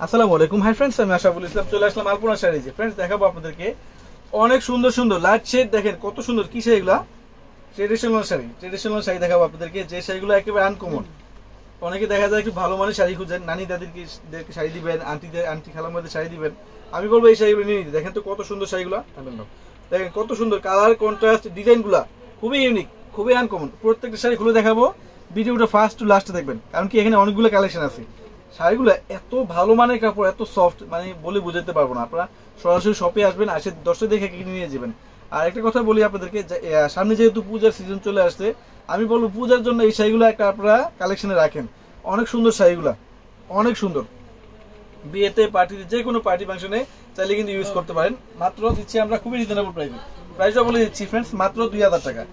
আসসালামু আলাইকুম। Hi friends, আমি আশাফুল ইসলাম চলে আসলাম আলপনা শাড়িতে। ফ্রেন্ডস, দেখাবো আপনাদেরকে অনেক সুন্দর সুন্দর লাইট শেড। দেখেন কত সুন্দর কি শাড়িগুলা, ট্রেডিশনাল শাড়ি দেখাবো আপনাদেরকে, যে শাড়িগুলো একেবারে আনকমন। অনেকে দেখা যায় একটু ভালো মানের শাড়ি খুঁজেন, নানি দাদিরকে শাড়ি দিবেন, আন্টি খালামাদের শাড়ি দিবেন, আমি বলবো এই শাড়িগুলো নিয়ে নিতে। দেখেন তো কত সুন্দর শাড়িগুলা, দেখেন কত সুন্দর কালার, কন্ট্রাস্ট, ডিজাইনগুলা খুবই ইউনিক, খুবই আনকমন। প্রত্যেকটা শাড়ি খুলে দেখাবো, ভিডিওটা ফার্স্ট টু লাস্টে দেখবেন, কারণ কি এখানে অনেকগুলো কালেকশন আছে। শাড়িগুলো এত ভালো মানের কাপড়, এত সফট, মানে বলে বোঝাতে পারবো না। আপনারা সরাসরি শপে আসবেন, আসে দশটা দেখে কিনে নিয়ে যাবেন। আর একটা কথা বলি আপনাদেরকে, সামনে যেহেতু পূজার সিজন চলে আসছে, আমি বলবো পূজার জন্য এই শাড়িগুলো একটা আপনারা কালেকশনে রাখেন। অনেক সুন্দর শাড়িগুলা, অনেক সুন্দর। বিয়েতে, পার্টিতে, যে কোনো পার্টি ফাংশনে চাইলে কিন্তু ইউজ করতে পারেন। মাত্র দিচ্ছি আমরা খুবই রিজনেবল প্রাইসটা বলে দিচ্ছি ফ্রেন্ডস, মাত্র 2000 টাকা।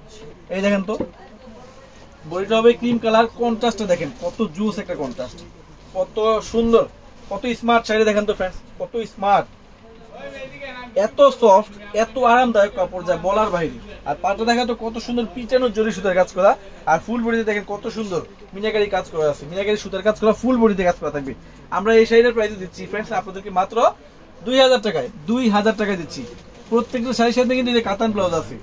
এই দেখেন তো বডিটা হবে ক্রিম কালার, কন্ট্রাস্টটা দেখেন কত জুস একটা কন্ট্রাস্ট, কত সুন্দর, কত স্মার্ট শাড়ি। দেখেন তো ফ্রেন্ডস, কত স্মার্ট, এত সফট, এত আরামদায়ক কাপড় যা বলার বাইরে। আর পাটা দেখা তো কত সুন্দর পিটানো জরি সুতার কাজ করা, আর ফুল বডিতে দেখেন কত সুন্দর মিনাকারি কাজ করা আছে, মিনাকারি সুতার কাজ করা, ফুল বডিতে কাজ করা থাকবে। আমরা এই শাড়িটার প্রাইস দিচ্ছি ফ্রেন্ডস আপনাদেরকে মাত্র 2000 টাকায়। 2000 টাকায় দিচ্ছি। প্রত্যেকটা শাড়ির সাথে কিন্তু কাতান ব্লাউজ আছে,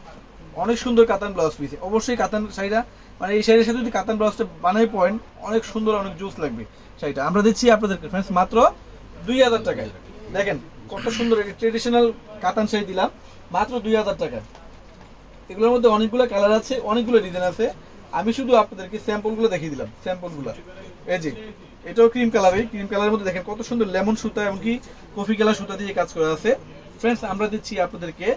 অনেক সুন্দর কাতান ব্লাউজ পিস। অবশ্যই কাতান শাড়িটা, মানে এই শাড়ির সাথে যদি কাতান ব্লাউজটা বানাই পয়েন্ট, অনেক সুন্দর, অনেক জুস লাগবে শাড়িটা। আমরা দিচ্ছি আপনাদেরকে ফ্রেন্ডস মাত্র 2000 টাকায়। দেখেন কত সুন্দর একটা ট্রেডিশনাল কাতান শাড়ি দিলাম মাত্র 2000 টাকায়। এগুলোর মধ্যে অনেকগুলো কালার আছে, অনেকগুলো ডিজাইন আছে। আমি শুধু আপনাদেরকে স্যাম্পলগুলো দেখিয়ে দিলাম, স্যাম্পলগুলো। এই যে এটাও ক্রিম কালার, এই ক্রিম কালারের মধ্যে দেখেন কত সুন্দর লেমন সুতা, এমনকি কফি কালার সুতা দিয়ে কাজ করা আছে। ফ্রেন্ডস, আমরা দিচ্ছি আপনাদেরকে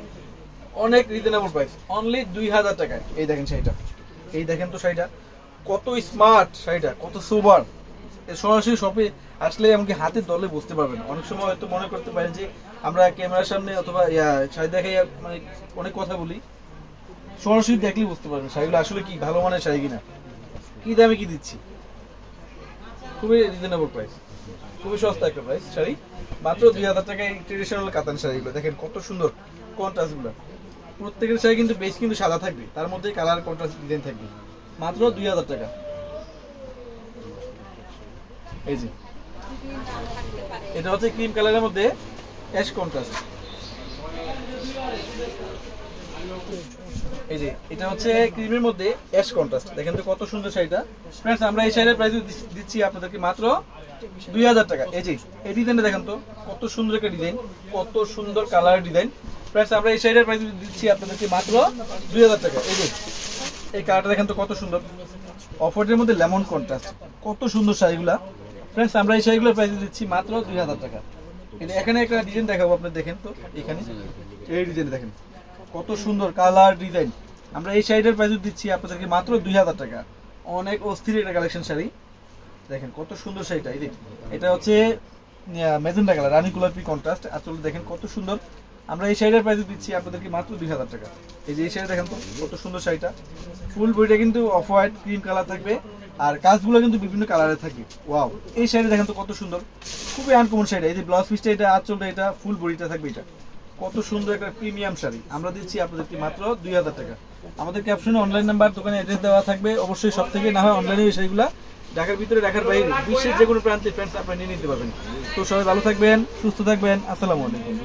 অনেক রিজনেবল প্রাইস, অনলি 2000 টাকায়। এই দেখেন শাড়িটা, এই দেখেন তো শাড়িটা কত স্মার্ট, শাড়িটা কত সুপার। সরাসরি শপে আসলে এমনকি হাতে দলে বুঝতে পারবেন। অনেক সময় হয়তো মনে করতে পারেন যে আমরা ক্যামেরার সামনে অথবা শাড়ি দেখাই মানে অনেক কথা বলি, সরাসরি দেখলে বুঝতে পারবেন শাড়িগুলো আসলে কি ভালো মানের শাড়ি কিনা, কি দামে কি দিচ্ছি। খুবই রিজনেবল প্রাইস, খুবই সস্তা একটা প্রাইস। শাড়ি মাত্র 2000 টাকায় ট্রেডিশনাল কাতান শাড়িগুলো। দেখেন কত সুন্দর কন্ট্রাস্টগুলো। প্রত্যেকের শাড়ি কিন্তু বেশ কিন্তু সাদা থাকবে, তার মধ্যে কালার কন্ট্রাস্ট ডিজাইন থাকবে। মাত্র 2000 টাকা। এই যে এটা হচ্ছে ক্রিম কালারের মধ্যে অ্যাশ কন্ট্রাস্ট। এই যে এটা হচ্ছে ক্রিমের মধ্যে অ্যাশ কন্ট্রাস্ট। দেখেন তো কত সুন্দর শাড়িটা। ফ্রেন্ডস, আমরা এই শাড়ির প্রাইস দিচ্ছি আপনাদেরকে মাত্র 2000 টাকা। এই যে এই ডিজাইনটা দেখেন তো কত সুন্দর একটা ডিজাইন, কত সুন্দর কালার ডিজাইন। ফ্রেন্ডস, আমরা এই শাড়ির প্রাইস দিচ্ছি আপনাদেরকে মাত্র 2000 টাকা। এই যে এই কালারটা দেখেন তো কত সুন্দর, অফ হোয়াইটের মধ্যে লেমন কন্ট্রাস্ট, কত সুন্দর শাড়িগুলা। ফ্রেন্ডস, আমরা এই শাড়িগুলোর প্রাইস দিচ্ছি মাত্র 2000 টাকা। এখানে একটা ডিজাইন দেখাবো আপনার, দেখেন তো এখানে এই ডিজাইন দেখেন কত সুন্দর কালার ডিজাইন। আমরা এই শাড়িটার প্রাইস দিচ্ছি আপনাদেরকে মাত্র 2000 টাকা। অনেক অস্থির একটা কালেকশন শাড়ি, দেখেন কত সুন্দর শাড়িটা। এই যে এটা হচ্ছে ম্যাজেন্টা কালার, রানী গোলাপি কন্ট্রাস্ট। আসলে দেখেন কত সুন্দর। আমরা এই শাড়িটার প্রাইস দিচ্ছি আপনাদেরকে মাত্র 2000 টাকা। এই যে এই শাড়ি দেখেন তো কত সুন্দর শাড়িটা। ফুল বডিটা কিন্তু অফ হোয়াইট ক্রিম কালার থাকবে, আর কাজগুলো কিন্তু বিভিন্ন কালারে থাকবে। ওয়াও, এই শাড়ি দেখেন তো কত সুন্দর, খুবই আনকমন শাড়ি। এই যে ব্লাউজ পিসটা, এটা আঁচলটা, এটা ফুল বডিটা থাকবে। এটা কত সুন্দর একটা প্রিমিয়াম শাড়ি। আমরা দিচ্ছি আপনাদেরকে মাত্র 2000 টাকা। আমাদের ক্যাপশনে অনলাইন নাম্বার, দোকানে অ্যাড্রেস দেওয়া থাকবে। অবশ্যই সব থেকে না হয় অনলাইনে এই শাড়িগুলো ঢাকার ভিতরে, ঢাকার বাইরে, বিশ্বের যে কোনো প্রান্তে ফ্রেন্ডস আপনারা নিয়ে নিতে পারবেন। তো সবাই ভালো থাকবেন, সুস্থ থাকবেন। আসসালামু আলাইকুম।